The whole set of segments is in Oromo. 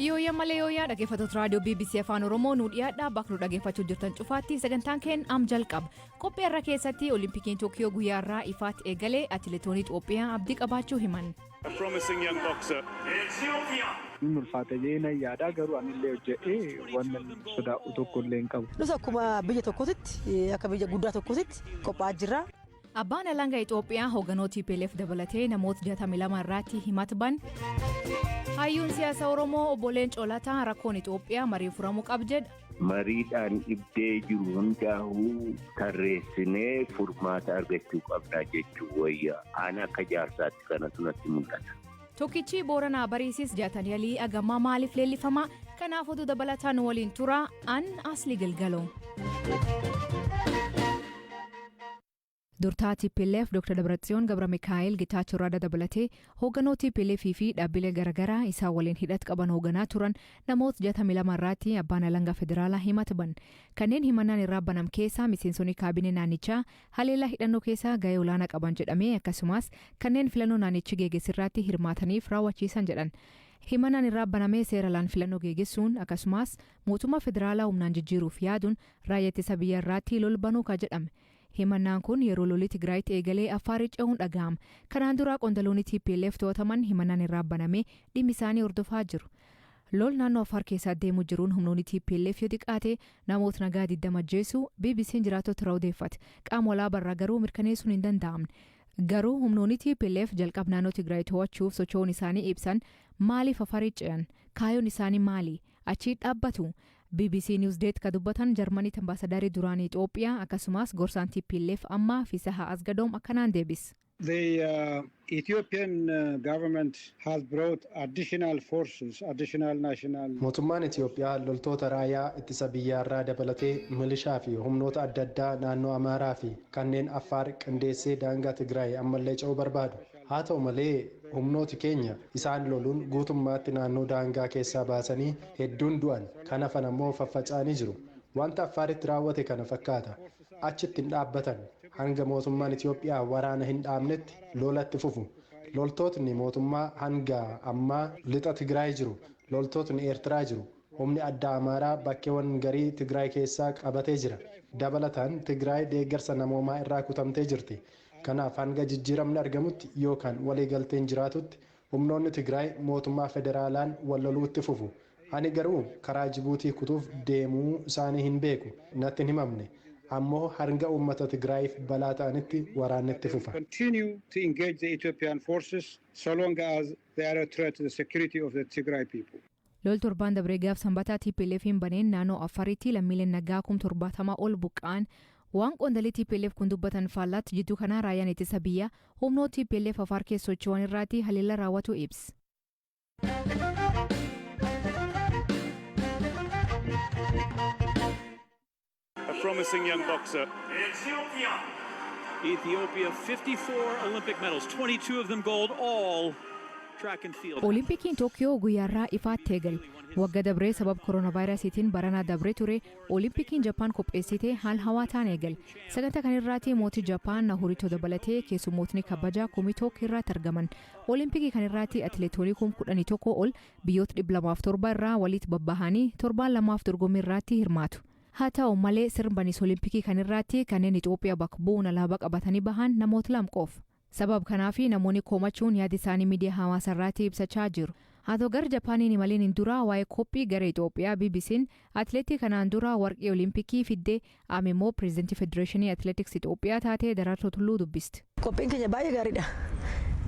Yooyaa malee yooyaa dhaggeeffattoota raadiyoo BBC afaan oromoo nu dhiyaadhaa bakka nu dhaggeeffachuu jirtan cufaatti sagantaan keenya am jalqaba qophii irra keessatti olimpikiin Tookiyoo guyyaa irraa ifaatti eegalee atileetonni Itoophiyaa abdii qabaachuu himan. Mul'aatee yaada garuu anillee hojjetee waan sodaa'u tokko illee hin qabu. Nus akkuma biyya tokkotti akka biyya guddaa tokkotti qophaa'aa jirra. Abbaan alangaa Itoophiyaa hoogganoota PLF dabalatee namoota 62 irratti himataman. Hayyuun siyaasa Oromoo obbo Leencoo Lataa rakkoon Itoophiyaa marii furamuu qaba jedha. Mariidhaan ibdee jiru hundaa'uu tarreessinee furmaata argachuu qabna jechuu wayya. Ani akka jaarsaatti kanatu natti mul'ata. Tokkichi Booranaa Bariisis jaatanii alii agammaa maaliif leellifama? Kanaaf oduu dabalataan waliin tura an asli galgaloo. Durtaa TPLF Dr. Dabratsiyoon Gabra Mikaa'el Gitaachoo Raada dabalatee hoogganoota PLF fi dhaabbilee garaagaraa isaa waliin hidhat qaban hoogganaa turan namoota 62 irratti abbaan alangaa federaalaa himataman. Kanneen himannaan irraa banam keessaa miseensonni kaabinee naannichaa haleellaa hidhannoo keessaa gahee olaanaa qaban jedhamee akkasumas kanneen filannoo naannichi geeggeessirratti hirmaataniif raawwachiisan jedhan. Himannaan irraa banamee seeraan filannoo geeggeessuun akkasumas mootummaa federaalaa humnaan jijjiiruuf yaaduun raayyaa ittisa biyyaa irratti lol banuu ka jedhame. Himannaan kun yeroo lolli Tigraayitti eegalee Affaar ce'uun dhaga'ama. Kanaan dura qondaaltonni TPLF to'ataman himannaan irraa banamee dhimmi isaanii hordofaa jiru. Lol naannoo Affaar keessa deemu jiruun humnoonni TPLF yoo xiqqaate namoota nagaa 20 ajjeesuu BBC'n jiraattota irraa odeeffate. Qaama walaabarraa garuu mirkaneessuun hin danda'amne. Garuu humnoonni TPLF jalqaba naannoo Tigraay to'achuuf socho'uun isaanii ibsan maaliif Affaar ce'an? Kaayyoon isaanii maali? Achii dhaabbatu? BBC Newsdeet ka dubbatan Jarmaniitti ambaasadaarii duraanii Itoophiyaa akkasumas gorsaan TPLF amma Fisahaa Asgadoom akkanaan deebis. The Ethiopian government has brought additional forces, additional national. Mootummaan Itoophiyaa loltoota raayyaa ittisa biyyaarraa dabalatee milishaa fi humnoota adda addaa naannoo Amaaraa fi kanneen Affaar qindeessee daangaa Tigraay ammallee ce'uu barbaadu. Haa ta'u malee humnooti keenya isaan loluun guutummaatti naannoo daangaa keessaa baasanii hedduun du'an kan hafan ammoo faffaca'anii jiru. Wanta Affaaritti raawwate kana fakkaata. Achitti hin dhaabbatan hanga mootummaan Itoophiyaa waraana hin dhaabnetti lolatti fufu. Loltootni mootummaa hanga ammaa lixa Tigraay jiru. Loltootni Eertiraa jiru. Humni adda Amaaraa bakkeewwan garii Tigraay keessaa qabatee jira. Dabalataan Tigraay deeggarsa namoomaa irraa kutamtee jirti. Kanaaf hanga jijjiiramni argamutti yookaan waliigalteen jiraatutti humnoonni Tigraay mootummaa federaalaan wal loluutti fufu. Ani garuu karaa Jibuutii kutuuf deemuu isaanii hin beeku. Natti hin himamne. Ammoo hanga uummata Tigraayiif balaa ta'anitti waraannetti fufa. Continue to engage the Ethiopian forces so long as they are a threat to the security of the Tigray people. Lol torbaan dabree gaaf sanbataa TPLF'n baneen naannoo Affaaritti lammiileen nagaa 70 ol buqqa'an waan qondaaltonni TPLF kun dubbatan faallaatti jidduu kanaa raayyaan ittisa biyyaa humnoota TPLF Affaar keessa socho'an irratti haleellaa raawwatu ibsa. A promising young boxer. Ethiopia 54 Olympic medals, 22 of them gold, all track and field. Olimpikiin Tookiyoo guyyaarraa ifaatti eegale. Wagga dabree sabab koronaavaayirasiitiin baranaa dabree ture Olimpikiin Jaapaan qopheessitee haal hawaataan eegale. Sagantaa kanarratti mootii Jaapaan Naruhito dabalatee keessummootni kabajaa Kumitook irratti argaman. Olimpikii kanarratti atileetonni 11 ol biyyoota 207 irraa walitti babbahanii 72 dorgommii irratti hirmaatu. Haa ta'u malee sirbanis Olimpikii kanarratti kanneen Itoophiyaa bakka bu'uun alaabaa qabatanii bahan namoota lama qofa. Sabab kanaaf namoonni komachuun yaada isaanii miidiyaa hawaasaa irratti ibsachaa jiru. Haa ta'u gara Japaaniin imaliin hin dura waa'ee qophii gara Itoophiyaa BBC'n atileetii kanaan dura warqee Olimpikii fiddee amma immoo pireezidantii Federeeshinii Atileetiks Itoophiyaa taatee Daraartuu Tulluu dubbiste. Qophiin keenya baay'ee gaariidha.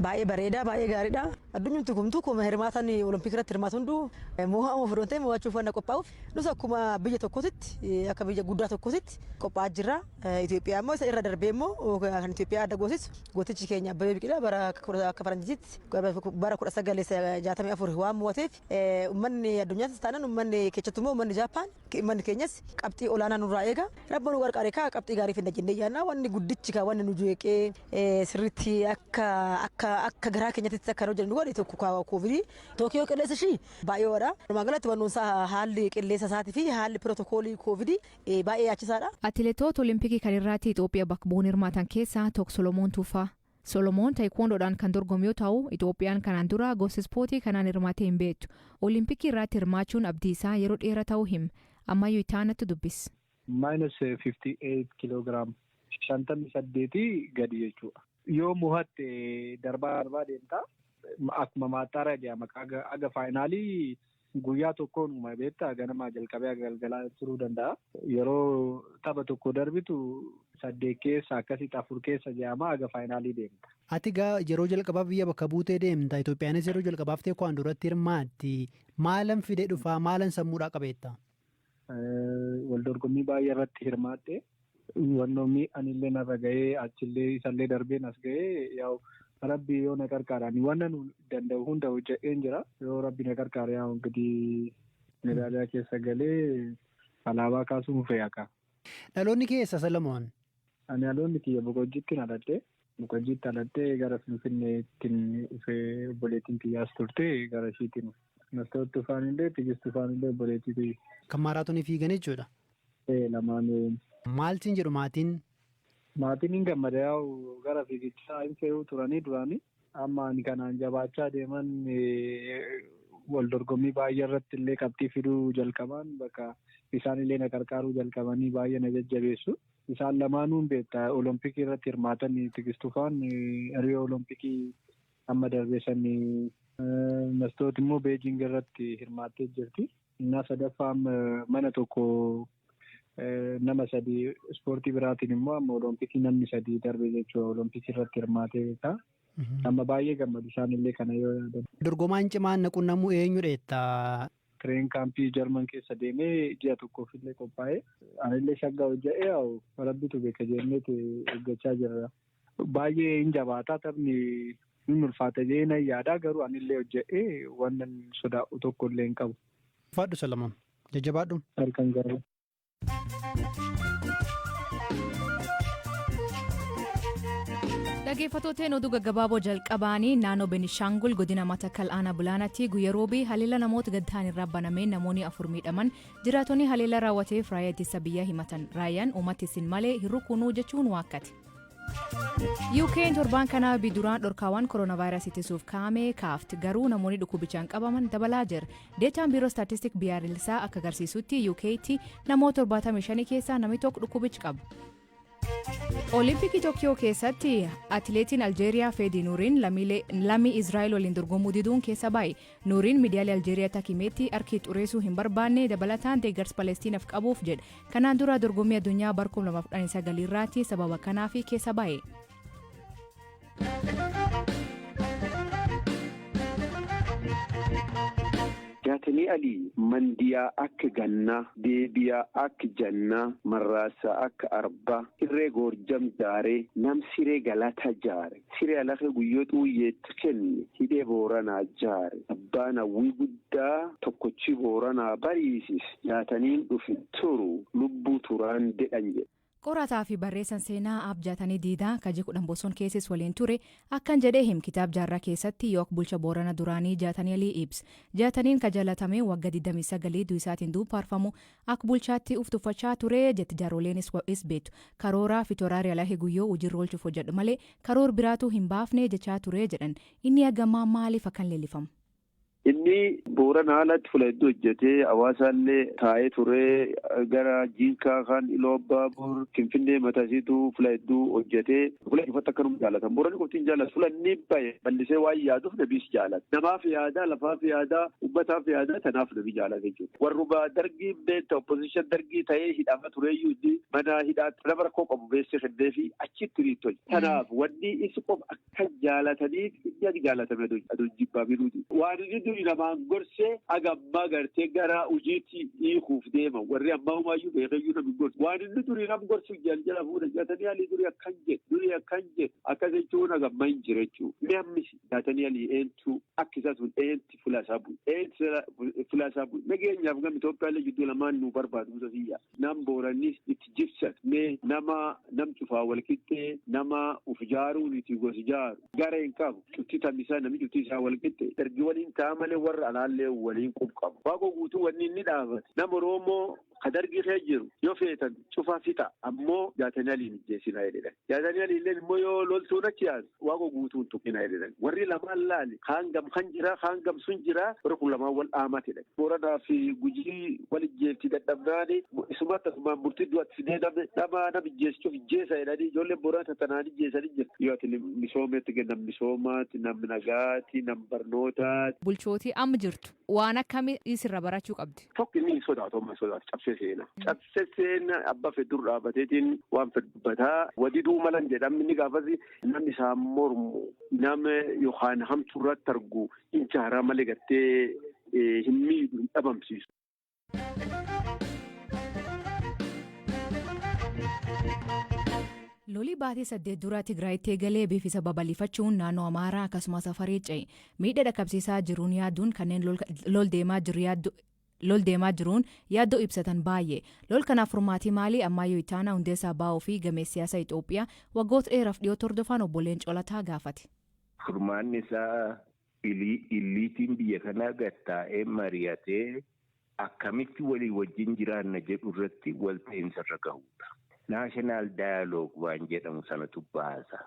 Baay'ee bareeda, baay'ee gaariidha. Addunyaan tukumtu kuma hirmaatan Olimpikii irratti hirmaatu hunduu mo'amu fudhatee mo'achuuf waan qophaa'uuf nus akkuma biyya tokkotti akka biyya guddaa tokkotti qophaa'aa jirra. Itoophiyaa immoo isa irra darbee immoo kan Itoophiyaa adda goosisu gootichi keenya Abbabee Biqilaa bara akka faranjiitti bara 1964 waan mo'ateef uummanni addunyaattis taanaan uummanni keessattuu immoo uummanni Jaapaan uummanni keenyas qabxii olaanaa nurraa eega. Rabboon gargaaree qabxii gaarii finna jennee yaadna wanni guddichi wanni nu jeeqee sirriitti akka garaa keenyatti akka hojjennu godhe tokko koovidii Tookiyoo qilleensa ishii baay'eedha. Magaalatti wannoonsaa haalli qilleensa isaatii fi haalli pirootokoolii koovidii baay'ee yaachisaadha. Atileetota Olimpikii kanarratti Itoophiyaa bakka bu'uun hirmaatan keessaa tokko Solomoon Tuufaa. Solomoon taayikoondoodhaan kan dorgomu yoo ta'u Itoophiyaan kanaan dura gosa ispoortii kanaan hirmaatee hin beektu. Olimpikii irratti hirmaachuun abdii isaa yeroo dheeraa ta'uu hima. Ammayyuu itaanatti dubbis. -58 kiloogiraam 58 gadi jechuudha. Yoo mo'atte darbaa deemtaa akkuma maaxxaara jedhama aga faayinaalii guyyaa tokkoon uuma beektaa ganamaa jalqabee galgalaa turuu danda'a. Yeroo tapha tokko darbitu 8 keessa akkasitti 4 keessa jedhama aga faayinaalii deemta. Ati yeroo jalqabaaf biyya bakka buutee deemta Itoophiyaanis yeroo jalqabaaf ta'e waan duratti hirmaatti maalan fidee dhufaa maalan sammuudhaa qabeetta? Wal dorgommii baay'ee irratti hirmaatte wannoomni anillee narra gahee achillee isallee darbeen as gahee yaa'u rabbi yoo na qarqaaraan wanna nu danda'u hunda hojjedheen jira yoo rabbi na qarqaare yaa'u gadi medaaliyaa keessa galee alaabaa kaasuun fe'aka. Dhaloonni keessa Salamoon? Ani dhaloonni kiyya Boqojjiitti dhaladhee gara Finfinneetti dhufee obboleettiin kiyyaas turte gara ishiitiin Nastooti Tufaanillee Tigisti Tufaanillee obboleettii. Kan maaraatoonii fiigan jechuudha? Lamaan. Maaltiin jedhu maatiin? Maatiin hin gammada yaa'u gara fiigichaa hin fe'uu turanii duraanii amma ani kanaan jabaachaa deeman wal dorgommii baay'ee irratti illee qabxii fiduu jalqaban bakka isaan illee na qarqaaruu jalqabanii baay'ee na jajjabeessu. Isaan lamaanuun beektaa olompikii irratti hirmaatan Tigistufaan Riyoo olompikii amma darbeessanii Nastooti immoo Beejing irratti hirmaattee jirti. Innaa sadaffaa mana tokko nama 3 ispoortii biraatiin immoo amma olompikii namni 3 darbe jechuudha olompikii irratti hirmaatee beekaa. Amma baay'ee gammadu isaan illee kana yoo yaadan. Dorgomaan cimaan naqunnamuu eenyu dheettaa? Tireen kaampii Jarman keessa deemee ji'a tokkoof illee qophaa'ee anillee shaggaa hojja'ee rabbitu beeka jenneeti eeggachaa jirra. Baay'ee hin jabaataa taphni hin ulfaata jee yaada garuu anillee hojja'ee waan sodaa'u tokko illee hin qabu. Faadhu Salamoon jajjabaadhu. Harkaan garuu. Dhaggeeffattoota oduu gaggabaaboo jalqabaanii naannoo Beenishaangul godina Matakal aanaa Bulaanaatti guyyaa roobii haleela namoota gaddaan irraa banameen namoonni 4 miidhaman jiraatonni haleela raawwateef raayyaa ittisa biyyaa himatan raayyaan uummata isin malee hin rukunuu jechuun waakkate. UK'n torbaan kana biduraan dhorkaawwan kooronaavaayirasii ittisuuf kaa'ame kaafte garuu namoonni dhukkubichaan qabaman dabalaa jira. Deetaan biiroo staatistiksii biyyaalessaa akka agarsiisutti UK'tti namoota 75 keessaa namni tokko dhukkubicha qaba. Olimpikii Tokiyoo keessatti atileetiin Aljeeriyaa Feedi Nuuriin lammii Israa'el waliin dorgomuu diduun keessa baay'e. Nuuriin miidiyaalee Aljeeriyaa takimeetti harki xureessuu hin barbaanne dabalataan deeggarsa Palestiinaaf qabuuf jedhe. Kanaan dura dorgommii addunyaa bara 2019 irratti sababa kanaaf keessa baay'e. Jaatanii alii mandiyaa akka gannaa deebiyaa akka jannaa marraasaa akka arbaa irree goorjam jaaree nam siree galata jaare siree alafe guyyoo xuuyyeetti kenne hidhee booranaa jaare abbaan hawwii guddaa tokkochi booranaa bariisis jaataniin dhufi turu lubbuu turaan dedhan jedhe. Qorataa fi barreessan seenaa abjaatanii diidaa kaji 10 boson keessis waliin ture akkan jedhee him kitaab jaarraa keessatti yook bulcha boorana duraanii jaatanii alii ibs jaataniin kajaalatamee wagga 29 du'isaatiin duubaarfamu akka bulchaatti uftuffachaa ture jetti jaaroleenis wa'is beetu karooraa fi toraarii alaa guyyoo hojiirra oolchuuf hojjedhu malee karoor biraatu hin baafne jechaa ture jedhan inni hagamaa maaliif akkan leellifamu. Inni boorana haalatti fuula hedduu hojjetee hawaasaallee taa'ee turee gara jiinkaa kan iloo baabur finfinnee matasiitu fuula hedduu hojjetee fuula ifatti akkanuma jaalatan boorani qoftiin jaalatu fuula inni bahe bal'isee waan yaaduuf nabiis jaalata namaaf yaadaa lafaaf yaadaa ummataaf yaadaa tanaaf nabi jaalata jechuudha warruba dargii beekta opposition dargii ta'ee hidhama tureeyyuu inni mana hidhaatti nama rakkoo qabu beessee fennee fi achitti riittol tanaaf wanni isi qofa akka jaalataniif inni akka jaalatame aduun jibbaa biruuti waan inni namaan gorsee agammaa gartee gara hojiitti hiikuuf deema warri ammaa humaayyuu beekayyuu namni gorsu waan inni durii nam gorsu jala fuudha jaatanii alii durii akkan jedhu akkas jechuun agammaa hin jira jechuudha namni jaatanii alii eentu akkisa sun eenti fulaasaa bu'u nageenyaaf gam Itoophiyaallee jidduu lamaan nu barbaadu safiyyaa nam boorannis itti jibsan nam cufaa walqixxee nama uf jaaruun itti gosi jaaru gareen qabu cutti tamisaa namni cutti isaa walqixxee ergi waliin taa'ama malee warra alaallee waliin qubqabu. Waaqa guutuu wanni inni dhaabate nama Oromoo kadargii kee jiru yoo feetan cufaa fixa ammoo jaatanii aliin ijjeessinaa jedhan. Jaatanii aliillee immoo yoo loltuun achi yaadu waaqa guutuun tuqinaa jedhan. Warri lamaan laali haangam kan jira haangam sun jira warra kun lamaan wal dhaamatedha. Booranaa fi Gujii wal ijjeetti dadhabnaani isumatti asumaan murtii du'atti fidee nama ijjeessuuf ijjeessa jedhanii ijoolleen Booranaa tanaan ijjeessanii jira. Yoo ati misoometti kennan misoomaati nam nagaati nam barnootaati. Bulchootii amma jirtu waan akkamii isirra barachuu qabdi? Tokko inni sodaatuma cabsee seena. Cabsee seena abbaa feddur dhaabateetiin waan feddubataa wadiduu malan jedhamni ni gaafasi namni isaan mormu nama yookaan hamtuu irratti argu injaaraa malee gartee hin miidhu hin dhabamsiisu. Lolii baatii 8 dura Tigraayitti eegalee beeksisa babal'ifachuun naannoo Amaaraa akkasumas Afarii ce'e miidhaa dhaqqabsiisaa jiruun yaaduun kanneen lol deemaa jiruun yaaddoo ibsatan baay'ee lol kanaaf furmaatii maalii ammayyuu itaana hundeessaa baa'uu fi gameessa siyaasa Itoophiyaa waggoota dheeraaf dhiyootti hordofan obbo Leencoo Lataa gaafate. Furmaanni isaa illiitiin biyya kanaa gattaa'ee mari'atee akkamitti walii wajjin jiraanna jedhu irratti walta'iinsa irra gahudha. Naashinaal daayaloog waan jedhamu sanatu baasa.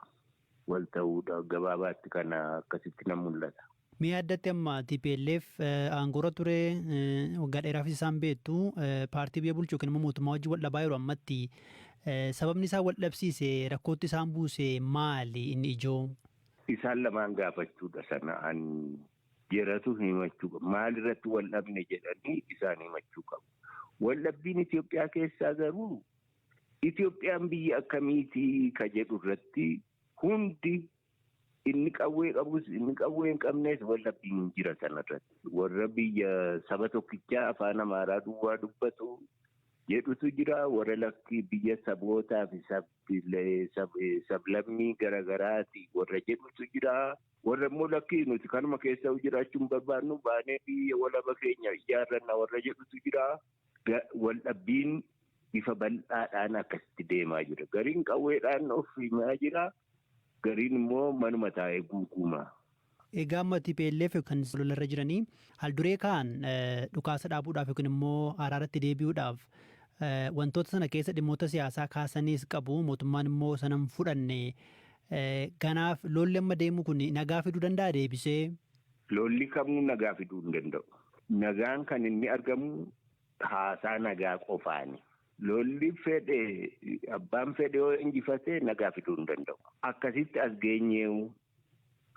Wal ta'uudha gabaabaatti kana akkasitti na mul'ata. Mi'a addatti amma TPLF aangoora ture waggaa dheeraaf isaan beektu paartii biyya bulchuu yookiin immoo mootummaa wajjin wal dhabaa yeroo ammatti sababni isaa wal dhabsiise rakkootti isaan buuse maali inni ijoo? Isaan lamaan gaafachuudha sana jedhatu himachuu qabu. Maalirratti wal dhabne jedhanii isaan himachuu qabu. Wal dhabbiin Itoophiyaa keessaa garuu Itoophiyaan biyya akkamiitii ka jedhu irratti hundi inni qawwee qabus inni qawwee hin qabnes wal dhabbiin jira sanarratti. Warra biyya saba tokkichaa afaan Amaaraa duwwaa dubbatu jedhutu jira. Warra lakki biyya sabootaa fi sablammii garagaraati warra jedhutu jira. Warra immoo lakki nuti kanuma keessa jiraachuun barbaannu baanee biyya walaba keenya ijaarranna warra jedhutu jira. Wal dhabbiin bifa bal'aadhaan akkasitti deemaa jira. Gariin qawweedhaan of himaa jira. Gariin immoo manuma taa'ee guutuuma. Egaa amma TPLF kan lolarra jiranii haalduree kaan dhukaasa dhaabuudhaaf yookiin immoo araaratti deebi'uudhaaf wantoota sana keessa dhimmoota siyaasaa kaasaniis qabu mootummaan immoo sanan fudhanne kanaaf lolli amma deemu kun nagaa fiduu danda'a deebisee? Lolli kamuu nagaa fiduu hin danda'u. Nagaan kan inni argamu haasaa nagaa qofaani. Lolli fedhe abbaan fedhe yoo injifatee nagaa fiduu hin danda'u. Akkasitti as geenyeewu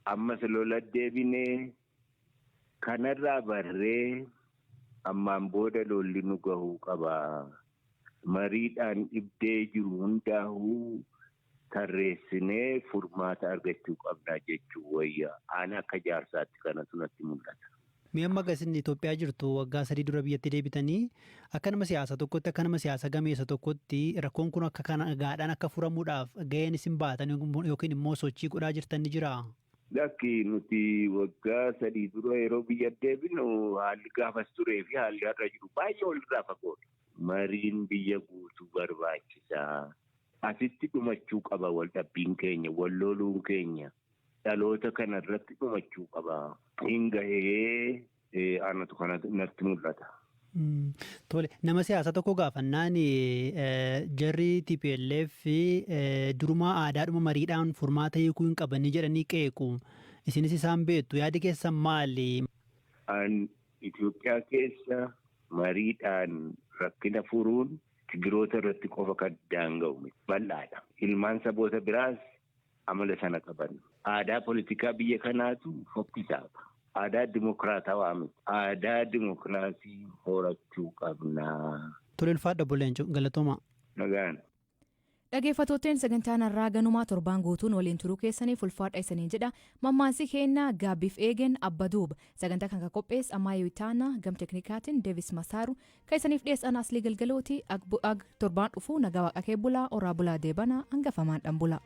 ammas lola deebinee kanarraa barree ammaan booda lolli nu gahuu qaba. Mariidhaan dhibdee jiru hundaa'uu tarreessinee furmaata argachuu qabnaa jechuu wayya. Ani akka jaarsaatti kanatu natti mul'ata. Mi'a amma gasinni Itoophiyaa jirtu waggaa 3 dura biyyatti deebitanii akka nama siyaasa tokkotti akka nama siyaasa gameessa tokkotti rakkoon kun akka kana gaadhaan akka furamuudhaaf gaheen isin baatan yookiin immoo sochii godhaa jirtan ni jiraa? Lakki nuti waggaa 3 dura yeroo biyya deebinu haalli gaafas turee fi haalli har'a jiru baay'ee walirraa fagoodha. Mariin biyya guutuu barbaachisaa. Asitti dhumachuu qaba wal dhabbiin keenya, wal loluun keenya. Dhaloota kanarratti dhumachuu qaba. Hin gahee aanatu kanatti natti mul'ata. Tole nama siyaasa tokko gaafannaan jarri TPLF durumaa aadaadhuma mariidhaan furmaata hiikuu hin qabanii jedhanii qeequ. Isinis isaan beektu yaadi keessan maali? Itoophiyaa keessa mariidhaan rakkina furuun Tigiroota irratti qofa kan daanga'u bal'aadha. Ilmaan saboota biraas amala sana qaban. Aadaa politikaa biyya kanaatu fokkisaadha. Aadaa dimokiraatawaa miti. Aadaa dimokiraasii horachuu qabna. Tole ulfaadha obbo Leencoo galatooma. Nagaan. Dhaggeeffattootteen sagantaan har'aa ganumaa torbaan guutuun waliin turuu keessaniif ulfaadha isiniin jedha. Mammaansi keenya gaabbiif eegen abba duuba. Sagantaa kan qophees Amaayyoo Itaanaa gam teknikaatiin Deevis Masaaru kan isiniif dhiyeessan Aslii Galgalooti torbaan dhufuu nagaa waaqakee bulaa oraa bulaa deebanaa hangafamaan dhan bulaa.